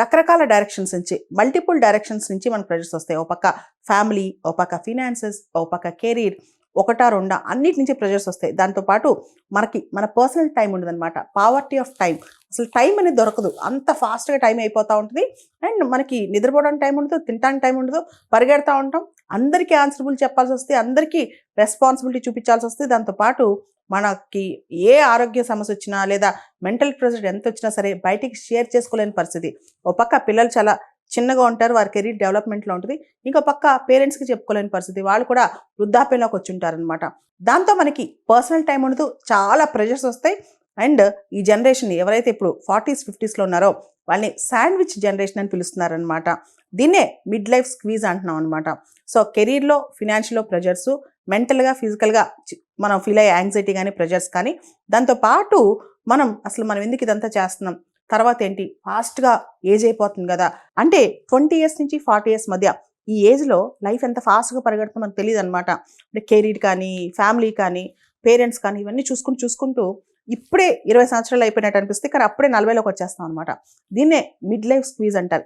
రకరకాల డైరెక్షన్స్ నుంచి, multiple directions నుంచి మనకు ప్రెషర్స్ వస్తాయి. ఒక పక్క ఫ్యామిలీ, ఒక పక్క ఫినాన్సెస్, ఒక పక్క కెరీర్, ఒకటా రెండా అన్నిటి నుంచి ప్రెషర్స్ వస్తాయి. దాంతోపాటు మన పర్సనల్ టైం ఉండదన్నమాట. పావర్టీ ఆఫ్ టైం, అసలు టైం అనేది దొరకదు. అంత ఫాస్ట్గా టైం అయిపోతూ ఉంటుంది. అండ్ మనకి నిద్రపోవడానికి టైం ఉండదు, తినడానికి టైం ఉండదు, పరిగెడతా ఉంటాం. అందరికీ ఆన్సరబుల్ చెప్పాల్సి వస్తే, అందరికీ రెస్పాన్సిబిలిటీ చూపించాల్సి వస్తే. దాంతోపాటు మనకి ఏ ఆరోగ్య సమస్య వచ్చినా లేదా మెంటల్ ప్రెషర్ ఎంత వచ్చినా సరే బయటికి షేర్ చేసుకోలేని పరిస్థితి. ఒక పక్క పిల్లలు చాలా చిన్నగా ఉంటారు, వారి కెరీర్ డెవలప్మెంట్లో ఉంటుంది. ఇంకో పక్క పేరెంట్స్కి చెప్పుకోలేని పరిస్థితి, వాళ్ళు కూడా వృద్ధాప్యంలోకి వచ్చి ఉంటారనమాట. దాంతో మనకి పర్సనల్ టైం ఉండదు, చాలా ప్రెషర్స్ వస్తాయి. అండ్ ఈ జనరేషన్ ఎవరైతే ఇప్పుడు 40s 50sలో ఉన్నారో వాళ్ళని శాండ్విచ్ జనరేషన్ అని పిలుస్తున్నారనమాట. దీన్నే మిడ్ లైఫ్ స్క్వీజ్ అంటున్నాం అనమాట. సో కెరీర్లో, ఫినాన్షియల్లో ప్రెషర్స్, మెంటల్గా, ఫిజికల్గా మనం ఫీల్ అయ్యే యాంగ్జైటీ కానీ, ప్రెషర్స్ కానీ, దాంతోపాటు మనం ఎందుకు ఇదంతా చేస్తున్నాం, తర్వాత ఏంటి, ఫాస్ట్గా ఏజ్ అయిపోతుంది కదా. అంటే 20 years నుంచి 40 years మధ్య ఈ ఏజ్లో లైఫ్ ఎంత ఫాస్ట్గా పరిగెడుతుందో మనకు తెలియదు అనమాట. అంటే కెరీర్ కానీ, ఫ్యామిలీ కానీ, పేరెంట్స్ కానీ, ఇవన్నీ చూసుకుంటూ ఇప్పుడే 20 సంవత్సరాలు అయిపోయినట్టు అనిపిస్తే, కానీ అప్పుడే 40లోకి వచ్చేస్తాం అనమాట. దీన్నే మిడ్ లైఫ్ స్క్వీజ్ అంటారు.